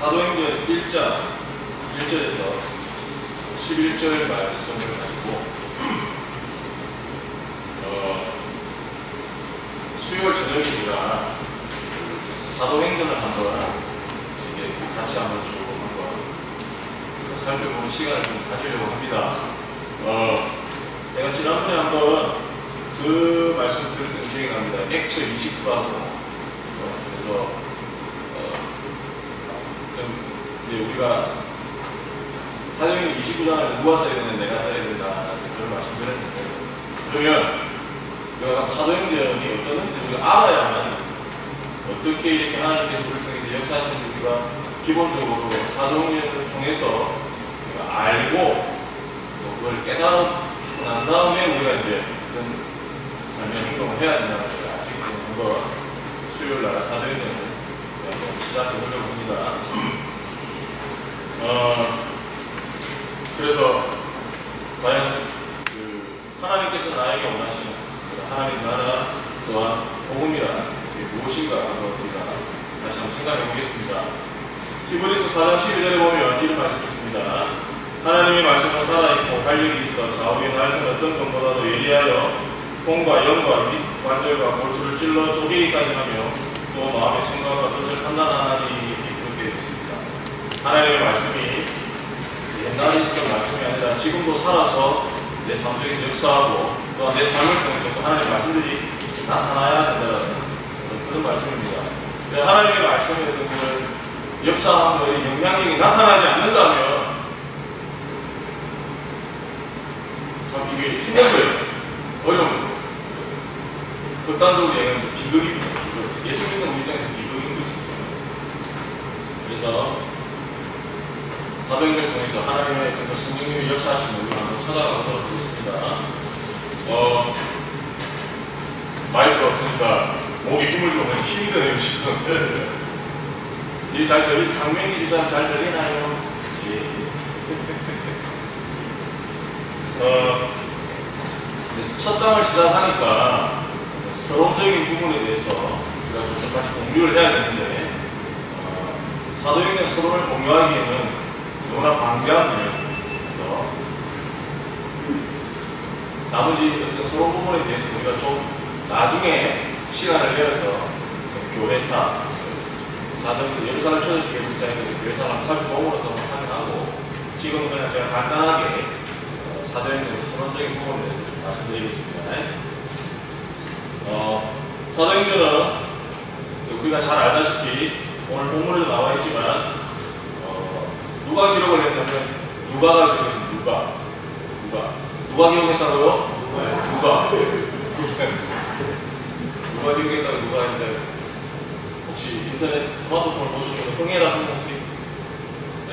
사도행전 1장 1절에서 11절 말씀을 가지고 수요일 저녁이니까 사도행전을 한번 같이 한번 쭉 한번 살펴보는 시간을 좀 가지려고 합니다. 제가 지난번에 한번 그 말씀을 들었던 기억이 납니다. 액체 29하고 그래서 이제 우리가 사도행전 29장을 누가 써야 되는 내가 써야 된다 그런 말씀 드렸는데, 그러면 우리가 사도행전이 어떤 뜻인지 우리가 알아야만 어떻게 이렇게 하나님께서 우리를 통해서 역사하시는 우리가 기본적으로 사도행전을 통해서 우리가 알고 그걸 깨달고 난 다음에 우리가 이제 어떤 삶의 행동을 해야 된다는 걸 알 수 있게 되는 거, 수요일날 사도행전을 시작해 보려고 합니다. 그래서 과연 하나님께서 나에게 원하시는 하나님 나라 또한 복음이란 무엇인가 한번 우리가 다시 한번 생각해 보겠습니다. 히브리서 4장 12절에 보면 이런 말씀이 있습니다. 하나님의 말씀은 살아있고 활력이 있어 좌우의 날선 어떤 것보다도 예리하여 혼과 영과 및 관절과 골수를 찔러 쪼개기까지 하며 또 마음의 생각과 뜻을 판단하나니 이렇게 되어 있습니다. 하나님의 말씀이 옛날에 있었던 말씀이 아니라 지금도 살아서 내 삶 속에서 역사하고 또한 내 삶을 통해서 하나님의 말씀들이 나타나야 된다는 그런 말씀입니다. 하나님의 말씀의 어떤 그런 역사한 거에 영향력이 나타나지 않는다면 참 이게 힘든 거예요. 어려운 거예요. 극단적으로 얘기하면 비극입니다. 예수 믿는 우리 입장에서 비극인 거지. 그래서 사도행전을 통해서 하나님의 성령님의 역사하시는 우리가 한번 찾아가도록 하겠습니다. 마이크가 없으니까 목에 힘을 주고 그냥 힘이 드네요, 지금. 뒤에 잘 들리, 당면이 주사람 잘 들리나요? 예. 첫 장을 시작하니까 서론적인 부분에 대해서 우리가 좀 같이 공유를 해야 되는데, 사도행전 서론을 공유하기에는 너무나 방대한 내용이어서 나머지 어떤 서론 부분에 대해서 우리가 좀 나중에 시간을 내어서 교회사, 예루살렘 초대교회 불사에서 교회사 남살공으로서 하긴 하고, 지금은 그냥 제가 간단하게 사도행전의 서론적인 부분에 대해서 좀 말씀드리겠습니다. 사도행전은 우리가 잘 알다시피 오늘 본문에도 나와 있지만 누가 기록을 했냐면 누가가 기록했습니다. 누가 기록했다고요? 누가 기록했다고 누가 했는데, 혹시 인터넷 스마트폰을 보시면 흥해라는 혹시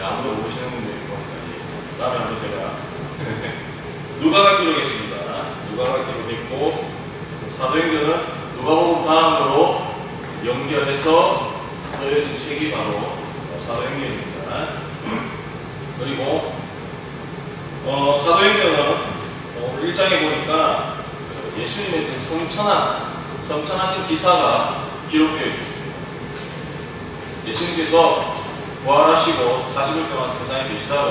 아무도 모르시는 분들이 있고 다음에 한번 제가 누가가 기록했습니다. 누가가 기록했고, 사도행전은 누가복음 다음으로 연결해서 써여진 책이 바로 사도행전입니다. 그리고 사도행전은 1장에 보니까 예수님의 성천하신 기사가 기록되어 있습니다. 예수님께서 부활하시고 40일 동안 세상에 계시다가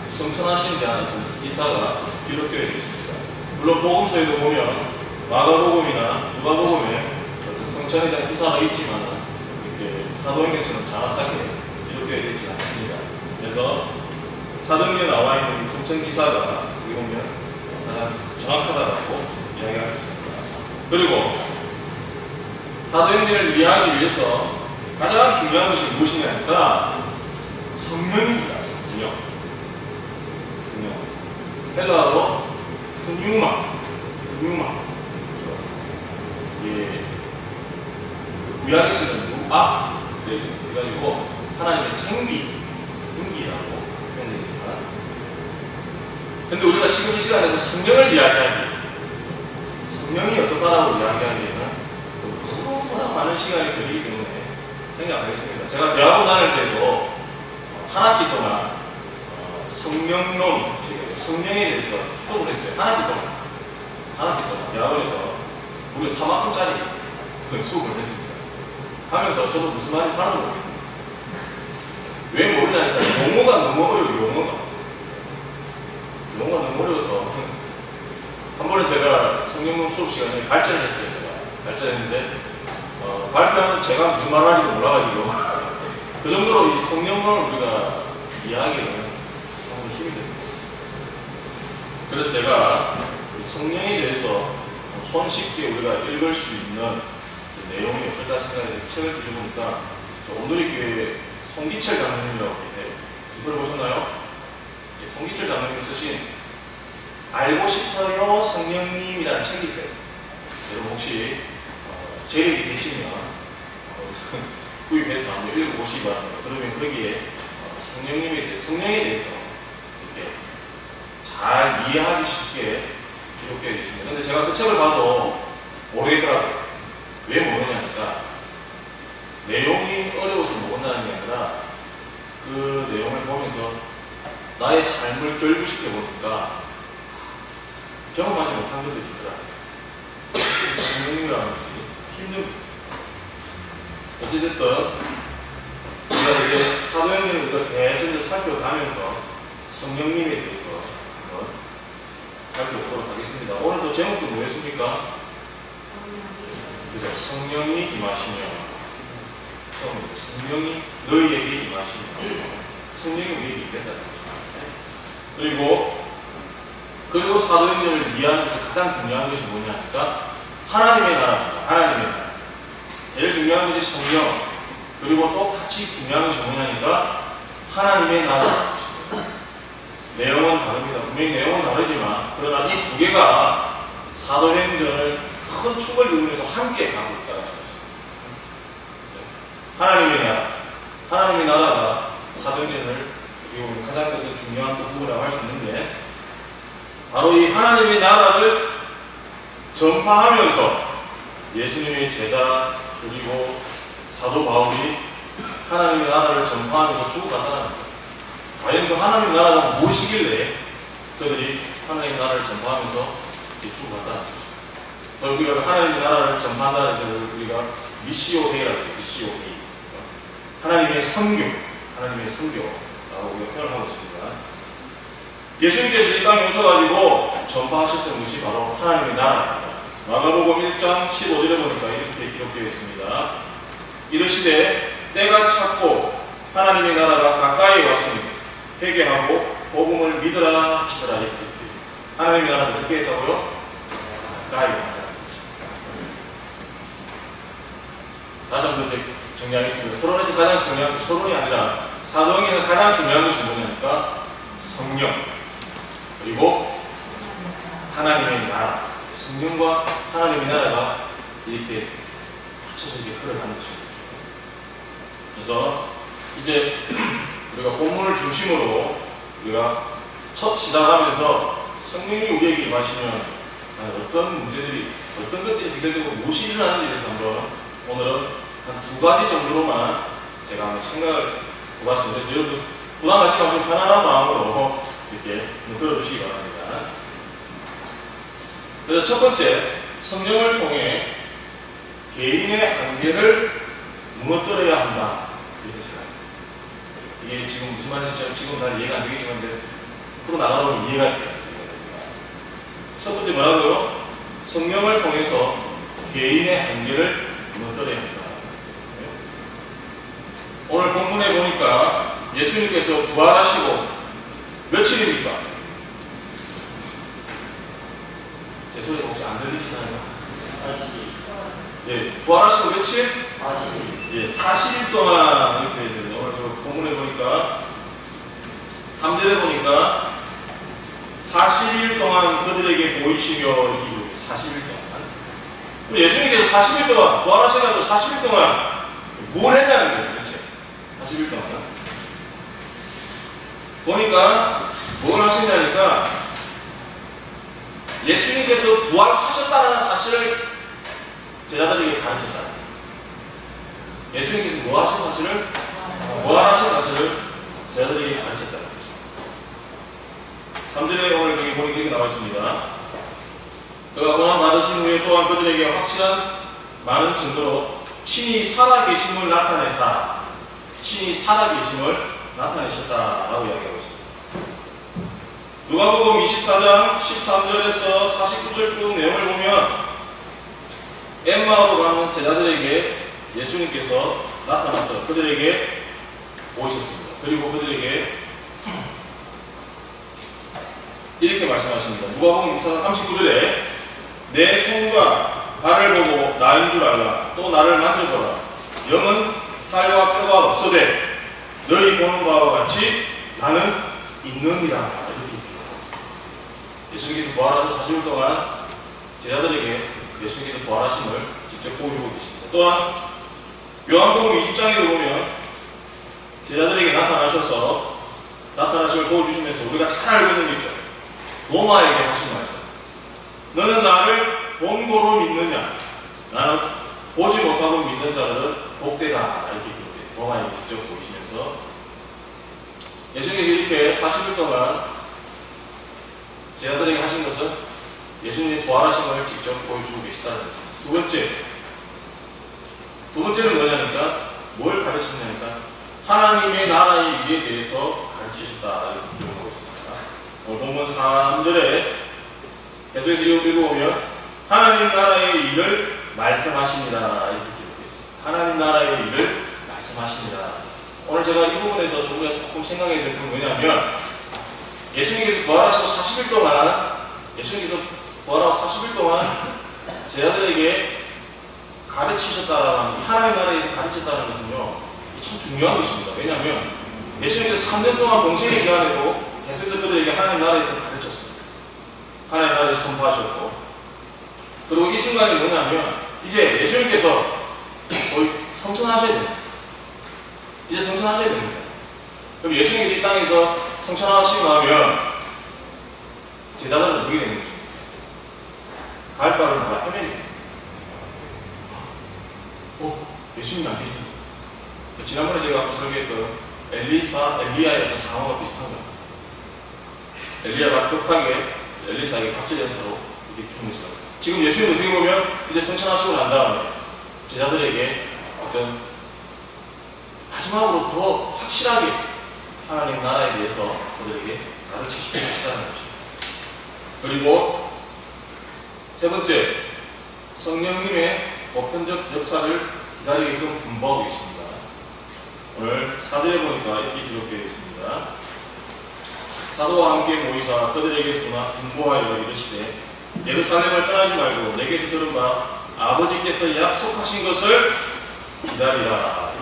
성천하신 대한 기사가 기록되어 있습니다. 물론 복음서에도 보면 마가복음이나 누가복음에 성천에 대한 기사가 있지만 이렇게 사도행전처럼 정확하게 기록되어 있지 않습니다. 그래서 사도행전에 나와 있는 이 성천 기사가 어떻게 보면 가장 정확하다고 이야기할 수 있습니다. 그리고 사도행전을 이해하기 위해서 가장 중요한 것이 무엇이냐니까 성령입니다. 성령. 헬라어로 성유마. 예. 구약에서는 누아 그래가지고 하나님의 생기라고 표현됩니다. 근데 우리가 지금 이 시간에도 성령을 이야기하기, 성령이 어떻다라고 이야기하기에는 너무나 많은 시간이 걸리기 때문에 생각 안 하겠습니다. 제가 대학원 다닐 때도 한 학기 동안 성령론, 성령에 대해서 수업을 했어요. 한 학기 동안 대학원에서 무려 3학분짜리 수업을 했습니다. 하면서 저도 무슨 말인지 하나도 모르겠어요. 왜 모르냐니까 용어가 너무 어려워요. 용어가 너무 어려워서 한 번은 제가 성경론 수업 시간에 발전을 했어요. 제가 발전했는데 발표는 제가 무슨 말 하는지도 몰라가지고 그 정도로 이 성경론을 우리가 이해하기는 정말 힘이 됩니다. 그래서 제가 이 성령에 대해서 손쉽게 우리가 읽을 수 있는 내용이 없을까 생각해서 책을 뒤져보니까 오늘의 교회 송기철 장로님이라고 계세요. 들어보셨나요? 송기철 장로님이 쓰신 알고 싶어요 성령님이라는 책이 있어요. 여러분 혹시 재력이 되시면 구입해서 한번 읽어보시기 바랍니다. 그러면 거기에 성령에 대해서 이렇게 잘 이해하기 쉽게 기록되어 있습니다. 근데 제가 그 책을 봐도 모르겠더라고요. 왜 모르냐니까 내용이 어려워서 모른다는 게 아니라 그 내용을 보면서 나의 삶을 결부시켜 보니까 경험하지 못한 것들이 있더라고요. 성령님이라는 것이 힘듭니다. 어찌됐든 우리가 이제 사도행전을 우리가 계속 살펴가면서 성령님에 대해서 한번 살펴보도록 하겠습니다. 오늘도 제목도 뭐였습니까? 그죠? 성령이 임하시며 처음에 성령이 너희에게 임하시며 성령이 우리에게 임했다는 거죠. 그리고 사도행전을 이해하면서 가장 중요한 것이 뭐냐니까 하나님의 나라입니다. 하나님의 나라. 제일 중요한 것이 성령. 그리고 또 같이 중요한 것이 뭐냐니까 하나님의 나라라는 것입니다. 내용은 다릅니다. 분명히 내용은 다르지만 그러나 이 두 개가 사도행전을 큰 축을 이루면서 함께 가고 있다는 것입니다. 하나님의 나라. 하나님의 나라가 사도행전을 가장 중요한 부분이라고 할 수 있는데 바로 이 하나님의 나라를 전파하면서 예수님의 제자 그리고 사도 바울이 하나님의 나라를 전파하면서 죽어갔다는 거예요. 과연 그 하나님의 나라가 무엇이길래 그들이 하나님의 나라를 전파하면서 죽어갔다는 거죠. 우리가 하나님의 나라를 전파한다는 것을 우리가 미시오데이라고 해요. 미시오데이. 하나님의 선교라고 우리가 표현을 하고 있습니다. 예수님께서 이 땅에 오셔가지고 전파하셨던 것이 바로 하나님의 나라입니다. 마가복음 1장 15절에 보니까 이렇게 기록되어 있습니다. 이르시되 때가 찼고 하나님의 나라가 가까이 왔으니 회개하고 복음을 믿으라 하시더라. 이렇게 되어 있습니다. 하나님의 나라가 어떻게 했다고요? 가까이 왔다. 다시 한번 정리하겠습니다. 서론에서 가장 중요한 것이 서론이 아니라 사도행전에서 가장 중요한 것이 뭐냐니까 성령 그리고 하나님의 나라. 성령과 하나님의 나라가 이렇게 합쳐서 이렇게 흘러가는 것입니다. 그래서 이제 우리가 본문을 중심으로 우리가 첫 시작하면서 성령이 우리에게 임하시면 어떤 문제들이, 어떤 것들이 해결되고 무엇이 일어나는지에 대해서 한번 오늘은 한 두 가지 정도로만 제가 한번 생각을 해봤습니다. 그래서 여러분 부담 갖지 마시고 편안한 마음으로 이렇게 들어주시기 바랍니다. 그래서 첫 번째, 성령을 통해 개인의 한계를 무너뜨려야 한다. 이렇게 생각합니다. 이게 지금 무슨 말인지 지금 잘 이해가 안 되겠지만 이제 풀어나가다 보면 이해가 돼요. 첫 번째 뭐라고요? 성령을 통해서 개인의 한계를 무너뜨려야 한다. 오늘 본문에 보니까 예수님께서 부활하시고 며칠입니까? 제 소리가 혹시 안 들리시나요? 40일. 예, 부활하시고 며칠? 40일. 예, 40일 동안 이렇게 되죠. 오늘 그 본문에 보니까 3절에 보니까 40일 동안 그들에게 보이시며 이렇게 40일 동안 예수님께서 40일 동안 부활하셔가지고 40일 동안 뭘 했냐는 거죠. 그치? 40일 동안 보니까 뭘 하셨냐니까 예수님께서 부활하셨다는 사실을 제자들에게 가르쳤다. 예수님께서 뭐 하신 사실을? 부활하신 사실을 제자들에게 가르쳤다. 3절에 오늘 여기 보니까 이렇게 나와 있습니다. 그가 고난 받으신 후에 또한 그들에게 확실한 많은 증거로 친히 살아계심을 나타내사 친히 살아계심을 나타내셨다라고 이야기하고 있습니다. 누가복음 24장 13절에서 49절 쭉 내용을 보면 엠마오로 가는 제자들에게 예수님께서 나타나서 그들에게 보이셨습니다. 그리고 그들에게 이렇게 말씀하십니다. 누가복음 24장 39절에 내 손과 발을 보고 나인 줄 알라. 또 나를 만져보라. 영은 살과 뼈가 없어되 너희 보는 바와 같이 나는 있느니라. 이렇게 예수님께서 부활하고 40일 동안 제자들에게 예수님께서 부활하심을 직접 보여주고 계십니다. 또한 요한복음 20장에도 보면 제자들에게 나타나심을 보여주시면서 우리가 잘 알고 있는 게 있죠. 도마에게 하신 말씀. 너는 나를 본고로 믿느냐? 나는 보지 못하고 믿는 자들은 복되다. 이렇게 기록해요. 도마에게 직접 보이시면서 예수님께서 이렇게 40일 동안 제자들에게 하신 것은 예수님의 부활하심을 직접 보여주고 계시다는 것입니다. 두 번째는 뭐냐니까 뭘 가르치냐니까 하나님의 나라의 일에 대해서 가르치셨다. 이렇게 기록하고 있습니다. 오늘 본문 3절에 계속해서 읽어보면 하나님 나라의 일을 말씀하십니다. 이렇게 기록되어 있습니다. 하나님 나라의 일을 말씀하십니다. 오늘 제가 이 부분에서 조금 생각해야 될 건 뭐냐면 예수님께서 부활하시고 40일 동안 제자들에게 가르치셨다라는 하나님 나라에서 가르쳤다는 것은요 참 중요한 것입니다. 왜냐하면 예수님께서 3년 동안 공생의 기간에도 계속해서 그들에게 하나님 나라에서 가르쳤습니다. 하나님 나라에서 선포하셨고 그리고 이 순간이 뭐냐면 이제 예수님께서 거의 성천하셔야 됩니다. 이제 성천하셔야 됩니다. 그럼 예수님께서 이 땅에서 성천하시고 나면 제자들은 어떻게 되는 것입니까? 갈 바를 몰라 헤매는 예수님이 안 계십니다. 지난번에 제가 한번 설교했던 엘리야의 어떤 상황과 비슷한 거예요. 엘리야가 급하게 엘리사에게 박제전사로 이렇게 죽는 것. 지금 예수님 어떻게 보면 이제 성천하시고 난 다음에 제자들에게 어떤 마지막으로 더 확실하게 하나님 나라에 대해서 그들에게 가르치시고 계시다는 것입니다. 그리고 세 번째, 성령님의 보편적 역사를 기다리게끔 분부하고 있습니다. 오늘 사절에 보니까 이렇게 기록되어 있습니다. 사도와 함께 모이사 그들에게 분부하여 이르시되 예루살렘을 떠나지 말고 내게서 들은 바 아버지께서 약속하신 것을 기다리라.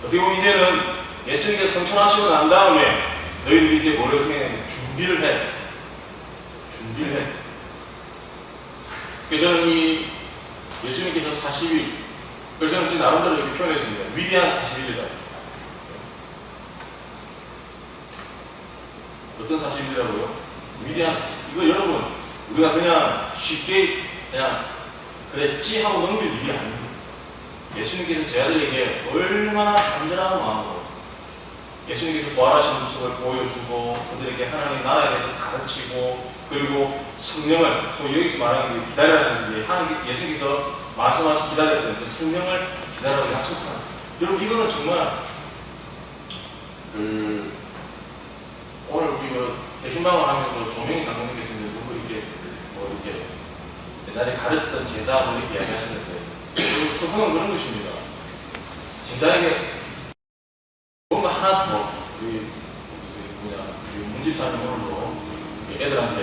어떻게 보면 이제는 예수님께서 성천하시고 난 다음에 너희들이 이제 뭘 어떻게 해야 돼? 준비를 해. 그래서 저는 이 예수님께서 40일, 그래서 저는 제 나름대로 이렇게 표현했습니다. 위대한 40일이다. 어떤 40일이라고요? 위대한 40일. 이거 여러분, 우리가 그냥 쉽게 그냥 그랬지 하고 넘길 일이 아닙니다. 예수님께서 제자들에게 얼마나 간절한 마음으로 예수님께서 부활하신 모습을 보여주고 그들에게 하나님 나라에 대해서 가르치고 그리고 성령을 여기서 말하는 게 기다리라는 것이 예수님께서 말씀하신 기다렸던 그 성령을 기다리라고 약속하는 여러분 이거는 정말 오늘 우리 대신방을 하면서 조명희 장로님께서 누구 이렇게 이렇게 옛날에 가르쳤던 제자 이렇게 이야기하시는데 서성은 그런 것입니다. 제자에게 뭔가 하나 더 우리 문집사님 오늘도 애들한테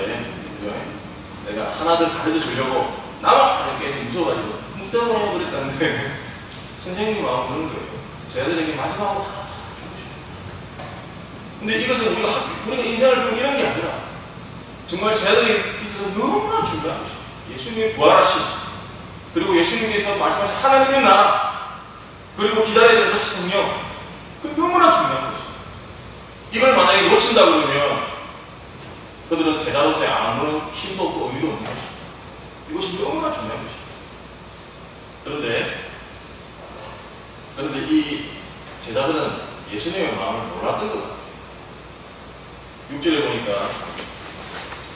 내가 하나 더 가르쳐 주려고 나만 이렇게 애들이 무서워가지고 무서워 그랬다는데 선생님 마음 그런 거예요. 제자들에게 마지막으로 하나 더 주고 싶어요. 근데 이것은 우리가 인생을 보면 이런 게 아니라 정말 제자들에게 있어서 너무나 중요한 것이에요. 예수님이 부활하신 그리고 예수님께서 말씀하신 하나님의 나라 그리고 기다려야 되는 그 성령 그 너무나 중요한 것이에요. 이걸 만약에 놓친다 그러면 그들은 제자로서의 아무런 힘도 없고 의미도 없는 것입니다. 이것이 너무나 중요한 것입니다. 그런데 이 제자들은 예수님의 마음을 몰랐던 것 같아요. 6절에 보니까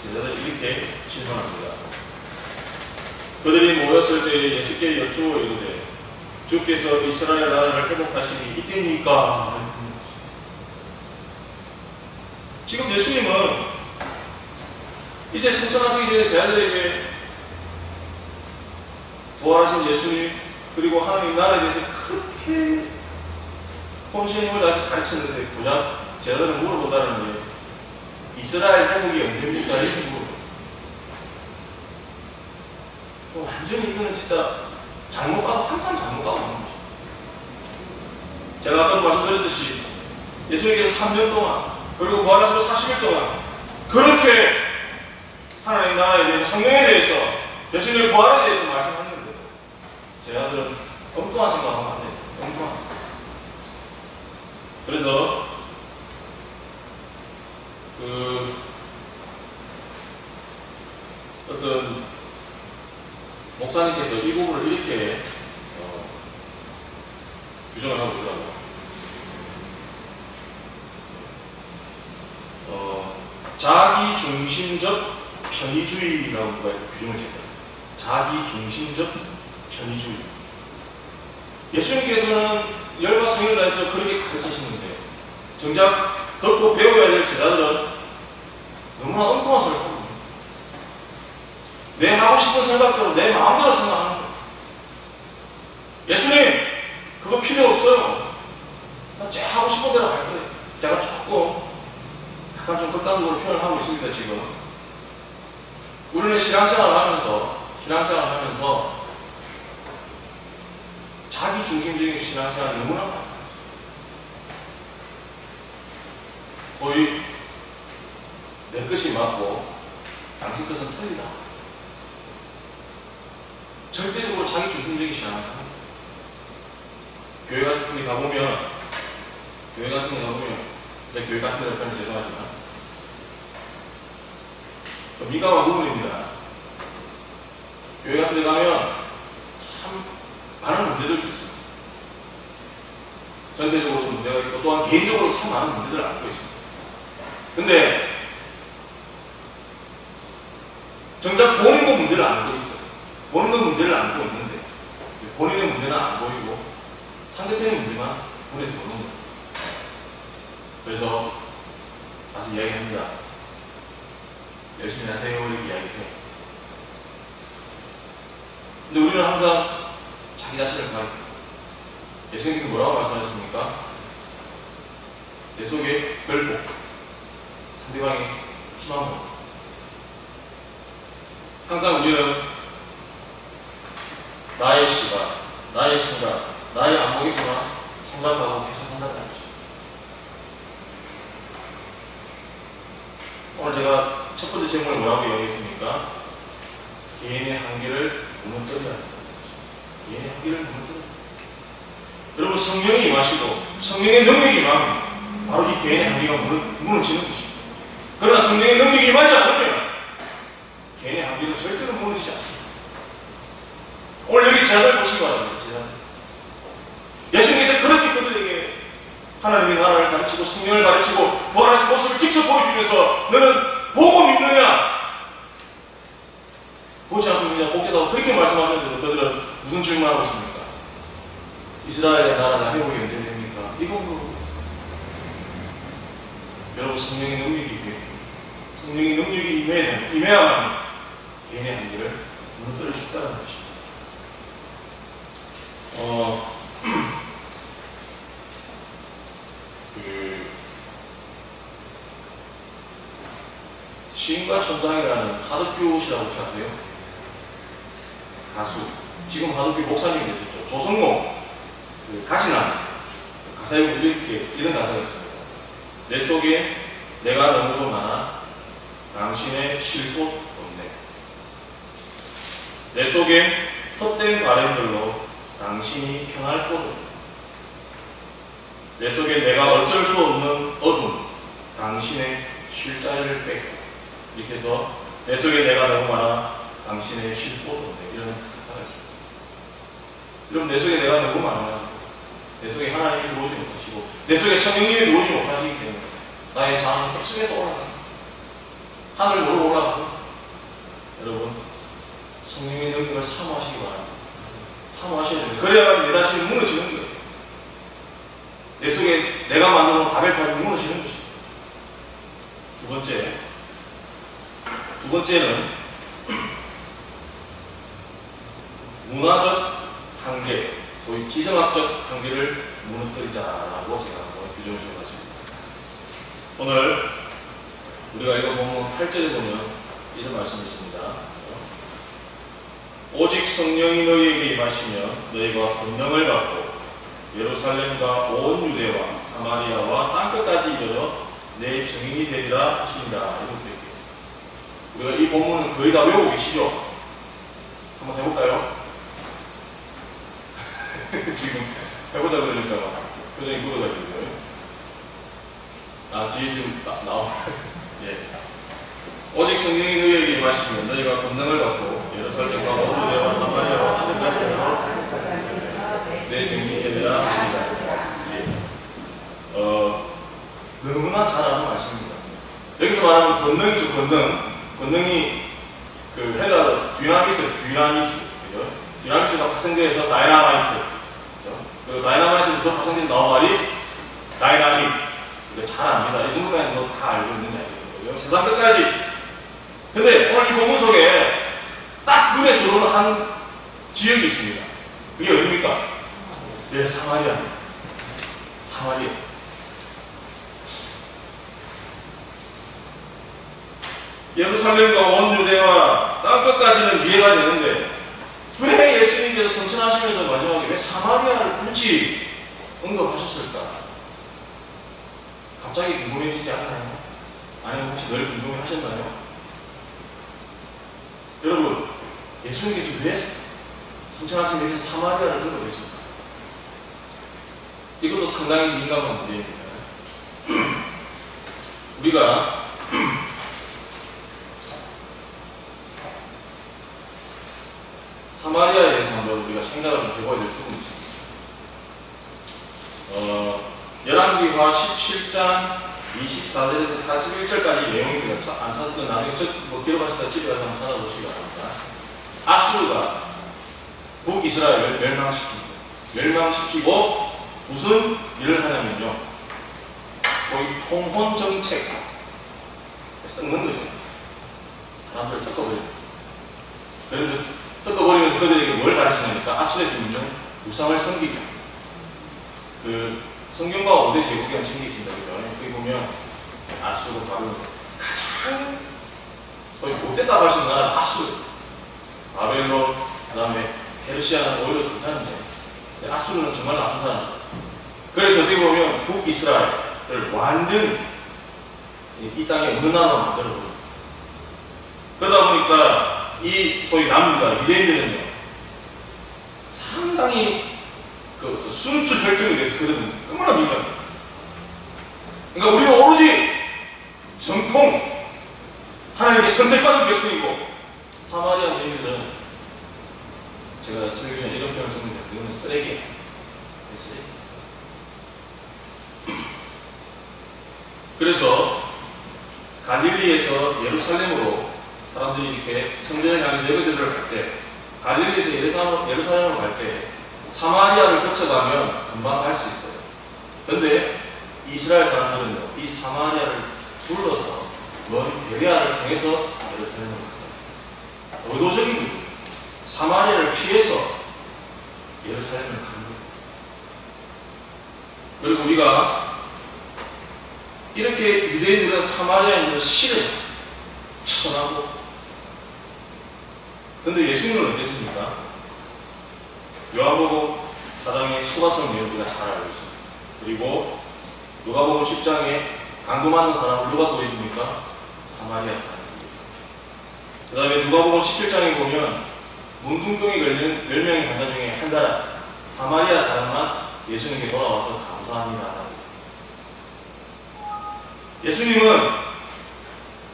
제자들이 이렇게 질문합니다. 그들이 모였을 때 예수께 여쭈어 이르되 주께서 이스라엘 나라를 회복하시니 이때입니까? 지금 예수님은 이제 승천하시기 전에 제자들에게 부활하신 예수님 그리고 하나님 나라에 대해서 그렇게 혼신의 힘을 다해서 가르쳤는데 고작 제자들은 물어본다는 게 이스라엘 회복이 언제입니까? 이렇게 물어요. 완전히 이거는 진짜 잘못 가도 한참 잘못 가고 있는 거죠. 제가 아까도 말씀드렸듯이 예수님께서 3년 동안 그리고 부활하시고 40일 동안 그렇게 하나님 나라에 대해서 성령에 대해서 예수님의 부활에 대해서 말씀하셨는데 제자들은 엉뚱한 생각하면 안 돼요. 엉뚱한. 그래서 어떤 목사님께서 이 부분을 이렇게 규정을 하고 있더라고요. 자기 중심적 편의주의라고 규정을 했어요. 자기 중심적 편의주의. 예수님께서는 열과 성령을 다해서 그렇게 가르치시는데 정작 듣고 배워야 될 제자들은 너무나 엉뚱한 소리를 하고 있어요. 내 하고 싶은 생각대로 내 마음대로 생각하는 거예요. 예수님 그거 필요 없어요. 제 하고 싶은 대로 할 거예요. 제가 조금 약간 좀 극단적으로 표현을 하고 있습니다. 지금 우리는 신앙생활을 하면서 자기 중심적인 신앙생활이 너무나 많아요. 소위 내 것이 맞고 당신 것은 틀리다. 절대적으로 자기 중심적인 신앙을 합니다. 교회 같은 데 가보면 제 교회 같은 데 가면 죄송하지만 민감한 부분입니다. 교회 같은 데 가면 참 많은 문제들도 있습니다. 전체적으로 문제가 있고 또한 개인적으로 참 많은 문제들을 안고 있습니다. 근데 정작 본인도 문제를 안고 있어요. 본인도 문제를 안고 있는데 본인의 문제는 안 보이고 상대편의 문제만 눈에 들어오는 거예요. 그래서 다시 이야기합니다. 열심히 하세요 이렇게 이야기해요. 근데 우리는 항상 자기 자신을 가리켜. 예수님께서 뭐라고 말씀하셨습니까? 내 속에 별복, 상대방의 희망을. 항상 우리는 나의 시각, 나의 생각, 나의 안목에서만 생각하고 해석한다는 거죠. 오늘 제가 첫 번째 질문을 뭐라고 이야기했습니까? 개인의 한계를 무너뜨려야 한다는 거죠. 개인의 한계를 무너뜨려야 한다. 여러분 성령이 임하시고 성령의 능력이 임하면 바로 이 개인의 한계가 무너지는 것입니다. 그러나 성령의 능력이 임하지 않으면 개인의 한계는 절대로 무너지지 않습니다. 오늘 여기 제자들 보시기 바랍니다. 제자들. 예수님께서 그렇게 그들에게 하나님의 나라를 가르치고 성령을 가르치고 부활하신 모습을 직접 보여주면서 너는 보고 믿느냐 보지 않고 믿느냐 복되다고 그렇게 말씀하셨는데 그들은 무슨 질문하고 있습니까? 이스라엘의 나라가 회복이 언제 됩니까? 이거 물어보고 있습니다. 여러분 성령의 능력이 임해야만 개인의 한계를 무너뜨릴 수 있다는 것입니다. 시인과 천상이라는 하덕규 씨라고 혹시 아세요? 가수. 지금 하덕규 목사님이 되셨죠. 조성모 가시나 가사에 이렇게 이런 가사가 있습니다. 내 속에 내가 너무도 많아 당신의 쉴 곳 없네. 내 속에 헛된 바램들로 당신이 편할 곳 없네. 내 속에 내가 어쩔 수 없는 어둠 당신의 쉴 자리를 뺏고 이렇게 해서 내 속에 내가 너무 많아 당신의 쉴 곳 없네. 이런 가사가 있습니다. 여러분 내 속에 내가 너무 많아요. 내 속에 하나님이 들어오지 못하시고 내 속에 성령님이 들어오지 못하시기 때문에 나의 자아는 계속해서 올라가요. 하늘 모르고 올라가고. 여러분 성령의 능력을 사모하시기 바랍니다. 사모하셔야 됩니다. 그래야만 내 자신이 무너지는 거예요. 내 속에 내가 만들어놓은 바벨탑이 무너지는 것입니다. 두 번째는 문화적 한계, 소위 지정학적 한계를 무너뜨리자라고 제가 한번 규정을 해봤습니다. 오늘 우리가 이거 보면 8절에 보면 이런 말씀이 있습니다. 오직 성령이 너희에게 임하시면 너희가 권능을 받고 예루살렘과 온 유대와 사마리아와 땅끝까지 이르러 내 증인이 되리라 하십니다. 이렇게 얘기해요. 우리가 이 본문은 거의 다 외우고 계시죠? 한번 해볼까요? 지금 해보자 그러니까 표정이 묻어가지고요. 뒤에 지금 나와. 예. 오직 성령이 너희에게 임하시면 너희가 권능을 받고 예루살렘과 온 유대와 사마리아와 땅끝까지 이르러 내 증인이 되리라 하십니다. 예. 너무나 잘 아는 말씀입니다. 여기서 말하는 권능이죠, 권능이 그 헬라어 듀나미스, 그죠? 듀나미스가 파생돼서 다이나마이트, 그죠? 그리고 다이나마이트에서 더 파생돼서 나온 말이 다이나믹. 이거 잘 압니다. 이 정도까지 너 다 알고 있는 이야기거든요. 세상 끝까지. 근데 오늘 이 본문 속에 딱 눈에 들어오는 한 지역이 있습니다. 그게 어디입니까? 네, 사마리아입니다. 사마리아. 예루살렘과 온 유대와 땅끝까지는 이해가 되는데 왜 예수님께서 성천하시면서 마지막에 왜 사마리아를 굳이 언급하셨을까? 갑자기 궁금해지지 않나요? 아니면 혹시 늘 궁금해하셨나요? 여러분, 예수님께서 왜 성천하시면서 사마리아를 언급했습니까? 이것도 상당히 민감한 문제입니다. 우리가 사마리아에 대해서 한번 우리가 생각을 좀 해봐야 될 부분이 있습니다. 열왕기하 17장 24절에서 41절까지 내용입니다. 안 찾았던 나중에 기록하시다 집에 가서 한번 찾아보시기 바랍니다. 아수르가 북이스라엘을 멸망시키고 무슨 일을 하냐면요, 거의 통혼 정책 썩는 거죠. 사람들을 섞어버려요. 그러면서 섞어버리면서 그들에게 뭘 가르치냐니까 아수르에서 있는 우상을 섬기기. 그 성경과 5대 제국이라는 책이 있습니다. 여기 보면 아수르 바로 가장 소위 못됐다고 할 수 있는 나라는 아수르, 바벨론, 그 다음에 페르시아는 오히려 괜찮은데 아수르는 정말 나쁜 사람. 그래서 어떻게 보면 북이스라엘을 완전히 이 땅에 없는 나라로 만들어버려요. 그러다 보니까 이 소위 남유다 유대인들은요 상당히 그 순수 혈통에 대해서 그들은 얼마나 민감해요. 그러니까 우리는 오로지 정통 하나님께 선택받은 백성이고, 사마리아 여인들은 제가 설교 전에 이런 표현을 썼는데 그거는 쓰레기예요. 쓰레기. 그래서 갈릴리에서 예루살렘으로 사람들이 이렇게 성전을 향해서 예배드리러 갈 때, 갈릴리에서 예루살렘으로 갈 때 사마리아를 거쳐가면 금방 갈 수 있어요. 그런데 이스라엘 사람들은요, 이 사마리아를 둘러서 먼 베레아를 통해서 예루살렘으로 갑니다. 의도적인 거예요. 사마리아를 피해서 예루살렘을 가는 거예요. 그리고 우리가 이렇게 유대인들은 사마리아인들을 싫어했어요. 천하고. 그런데 예수님은 어땠습니까? 요한복음 4장의 수가성 내용 우리가 잘 알고 있습니다. 그리고 누가복음 10장에 강도 많은 사람을 누가 구해줍니까? 사마리아 사람입니다. 그 다음에 누가복음 17장에 보면 문둥병이 걸린 10명의 환자 중에 한 사람, 사마리아 사람만 예수님께 돌아와서 감사합니다. 예수님은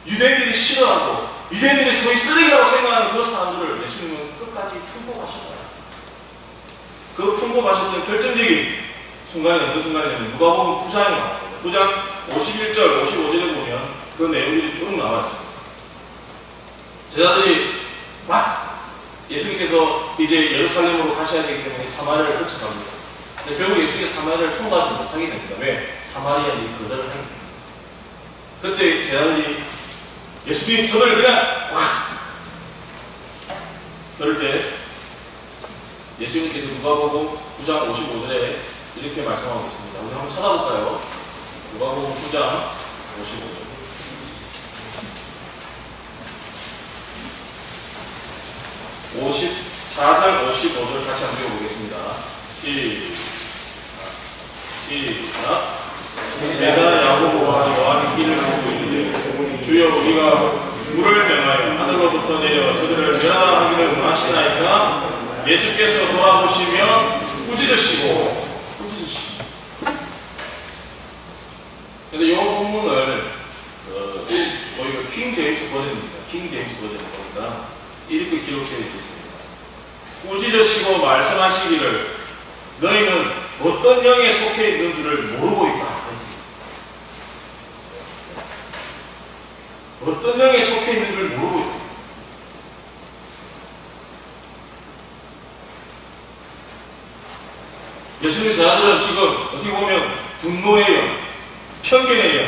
유대인들이 싫어하고 유대인들이 소위 쓰레기라고 생각하는 그 사람들을 예수님은 끝까지 품고 가셨어요. 그 품고 가셨던 결정적인 순간이 어느 순간이냐면 누가복음 9장에 나와요. 9장 51절, 55절에 보면 그 내용들이 쭉 나와있어요. 제자들이 막 예수님께서 이제 예루살렘으로 가셔야 되기 때문에 사마리아를 거쳐갑니다. 근데 결국 예수님께서 사마리아를 통과하지 못하게 됩니다. 왜? 사마리아인이 거절을 하게 됩니다. 그때 제 아들이 예수님 저를 그냥 확 그럴 때 예수님께서 누가복음 9장 55절에 이렇게 말씀하고 있습니다. 우리 한번 찾아볼까요? 누가복음 9장 55절. 54장 55절 같이 한번 읽어보겠습니다. 시작. 제자 야고보와 요한이 길을 걷고 있는데 주여 우리가 물을 명하여 하늘로부터 내려 저들을 멸하기를 원하시나이까 예수께서 돌아보시며 꾸짖으시고 근데 이 본문을 저희가 킹 제임스 버전입니다. 킹 제임스 버전을 보니까 이렇게 기록되어 있습니다. 꾸짖으시고 말씀하시기를 너희는 어떤 영에 속해 있는 줄을 모르고 있다. 어떤 영에 속해 있는 줄 모르고 있다. 예수님의 제자들은 지금 어떻게 보면 분노의 영, 편견의 영,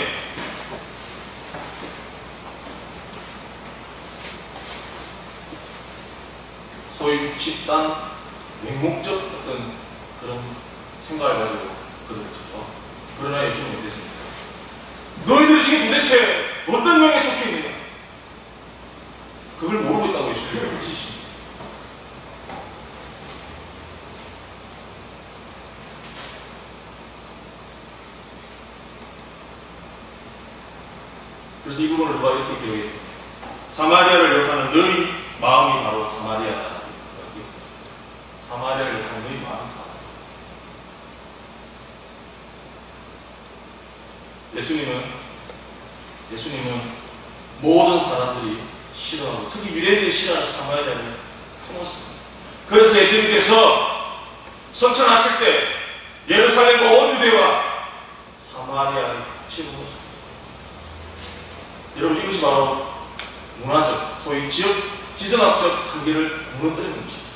소위 집단, 맹목적 어떤 그런 생각을 가지고 그러죠. 그러나 예수님은 어땠습니까? 너희들이 지금 도대체 어떤 영에 속해 있느냐? 그걸 모르고 있다고 예수님은 그러시십니다. 그래서 이 부분을 누가 이렇게 기록했습니다. 사마리아를 욕하는 너희 마음이 바로 사마리아다. 사마리아를 욕하는 너희 마음이 사마리아. 예수님은 모든 사람들이 싫어하고 특히 유대인들이 싫어하는 사마리아를 품었습니다. 그래서 예수님께서 성천하실 때 예루살렘과 온 유대와 사마리아를 붙이는 거죠. 여러분 이것이 바로 문화적, 소위 지정학적 한계를 무너뜨리는 것입니다.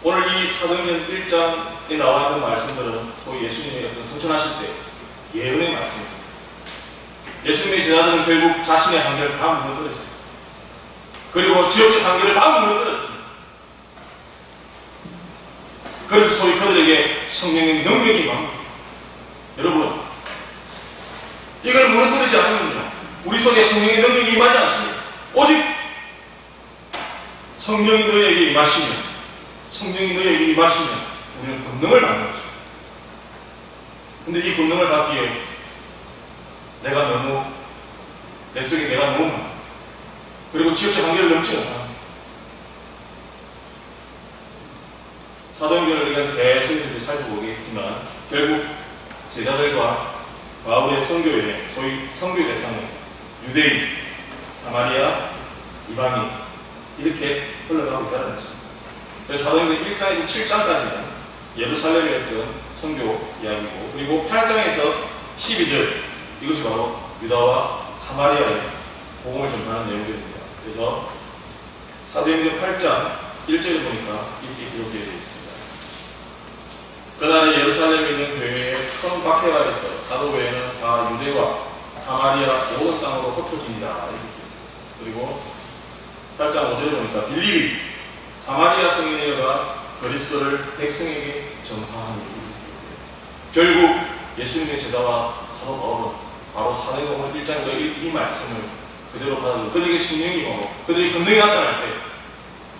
오늘 이 사도행전 1장에 나와 있는 말씀들은 소위 예수님의 어떤 성천하실 때 예언의 말씀입니다. 예수님의 제자들은 결국 자신의 한계를 다 무너뜨렸습니다. 그리고 지역적 한계를 다 무너뜨렸습니다. 그래서 소위 그들에게 성령의 능력이 임합니다. 여러분 이걸 무너뜨리지 않으면요 우리 속에 성령의 능력이 임하지 않습니다. 오직 성령이 너희에게 임하시면 우리는 권능을 받는 것입니다. 근데 이 권능을 받기에 내 속에 내가 너무 많아. 그리고 지역적 한계를 넘지 못합니다. 사도행전을 우리가 계속 이렇게 살펴보겠지만 결국 제자들과 바울의 선교회, 소위 선교 대상은 유대인, 사마리아, 이방인 이렇게 흘러가고 있다는 것입니다. 그래서 사도행전 1장에서 7장까지는 예루살렘의 어떤 선교 이야기고 그리고 8장에서 12절 이것이 바로 유다와 사마리아의 복음을 전파하는 내용들입니다. 그래서 사도행전 8장 1절에 보니까 이렇게 기록되어 있습니다. 그날에 예루살렘에 있는 교회에 큰 박해가 있어 사도 외에는 다 유대와 사마리아 모든 땅으로 흩어집니다. 그리고 8장 5절에 보니까 빌립이 사마리아 성에 내려가 그리스도를 백성에게 전파하니 결국 예수님의 제자와 사도 바울은 바로 사도행전 1장에서 이 말씀을 그대로 받아들이고 그들에게 성령이 임하고 그들이 권능이 나타날 때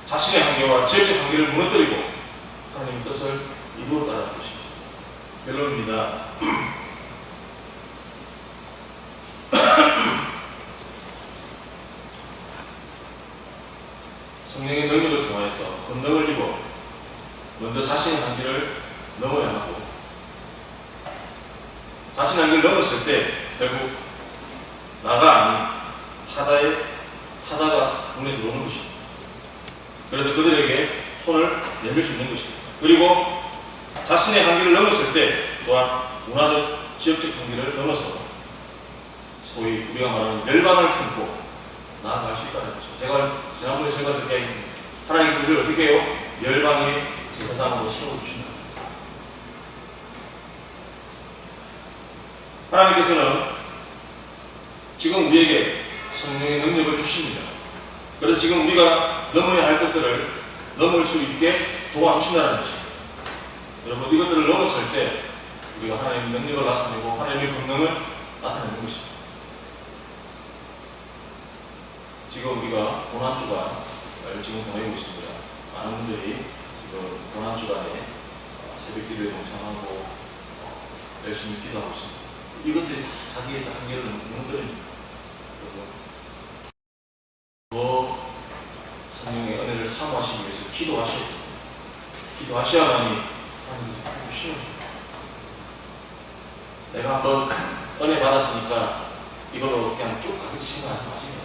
자신의 한계와 지역적 한계를 무너뜨리고 하나님의 뜻을 이루었다는 것입니다. 결론입니다. 성령의 능력을 통하여서 권능을 입어 먼저 자신의 한계를 넘어야 하고 자신의 한계를 넘었을 때 결국 나가 아닌 타자가 눈에 들어오는 것입니다. 그래서 그들에게 손을 내밀 수 있는 것입니다. 그리고 자신의 한계를 넘었을 때 또한 문화적, 지역적 한계를 넘어서 소위 우리가 말하는 열방을 품고 나아갈 수 있다는 것이죠. 제가 지난번에 생각했을 때 하나님께서 우리를 어떻게 해요? 열방의 제사장으로 세워주신다. 하나님께서는 지금 우리에게 성령의 능력을 주십니다. 그래서 지금 우리가 넘어야 할 것들을 넘을 수 있게 도와주신다는 것입니다. 여러분, 이것들을 넘었을 때 우리가 하나님의 능력을 나타내고 하나님의 권능을 나타내는 것입니다. 지금 우리가 고난주간을 지금 보내고 있습니다. 많은 분들이 지금 고난주간에 새벽 기도에 동참하고 열심히 기도하고 있습니다. 이것들이 다 자기의 한계를 무너뜨립니다. 더 성령의 은혜를 사모하시기 위해서 기도하셔야만이 하나님께서 해주시는 겁니다. 내가 한번 은혜 받았으니까 이걸로 그냥 쭉 가겠지 생각하지 마십니다.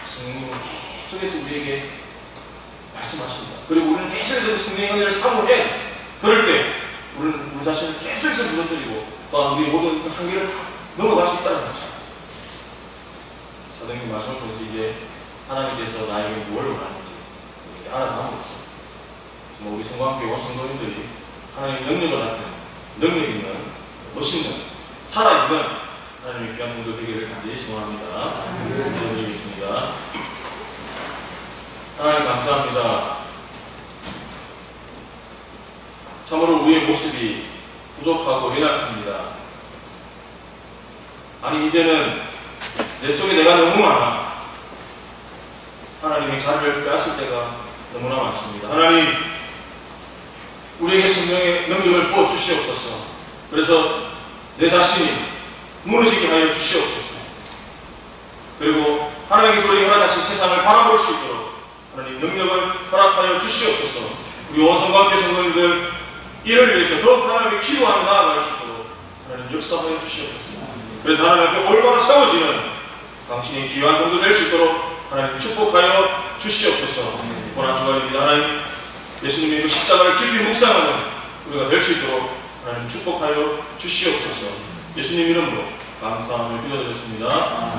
성령님은 계속해서 우리에게 말씀하십니다. 그리고 우리는 계속해서 성령의 은혜를 사모해. 그럴 때 우리는 우리 자신을 계속해서 무너뜨리고 또한 우리의 모든 한계를 다 넘어갈 수 있다는 거죠. 사도님 말씀을 통해서 이제 하나님께서 나에게 무엇을 원하는지 이렇게 알아가고 있습니다. 정말 우리 성광교회와 성도님들이 하나님의 능력을 나타내는 능력 있는 멋있는 살아있는 하나님의 귀한 성도 되기를 간절히 소원합니다. 기도드리겠습니다. 하나님 감사합니다. 참으로 우리의 모습이 부족하고 연약합니다. 아니 이제는 내 속에 내가 너무 많아. 하나님의 자리를 빼앗을 때가 너무나 많습니다. 하나님, 우리에게 성령의 능력을 부어 주시옵소서. 그래서 내 자신이 무너지게 하여 주시옵소서. 그리고 하나님께서 우리에게 허락하신 세상을 바라볼 수 있도록 하나님 능력을 허락하여 주시옵소서. 우리 원성과 함께 성도님들 이를 위해서 더욱 하나님의 기도하며 나아갈 수 있도록 하나님 역사하여 주시옵소서. 그래서 하나님 앞에 올바로 세워지는 당신의 귀한 정도 될 수 있도록 하나님 축복하여 주시옵소서. 고난주간입니다. 하나님, 예수님의 그 십자가를 깊이 묵상하는 우리가 될 수 있도록 하나님 축복하여 주시옵소서. 예수님 이름으로 감사함을 드려드렸습니다.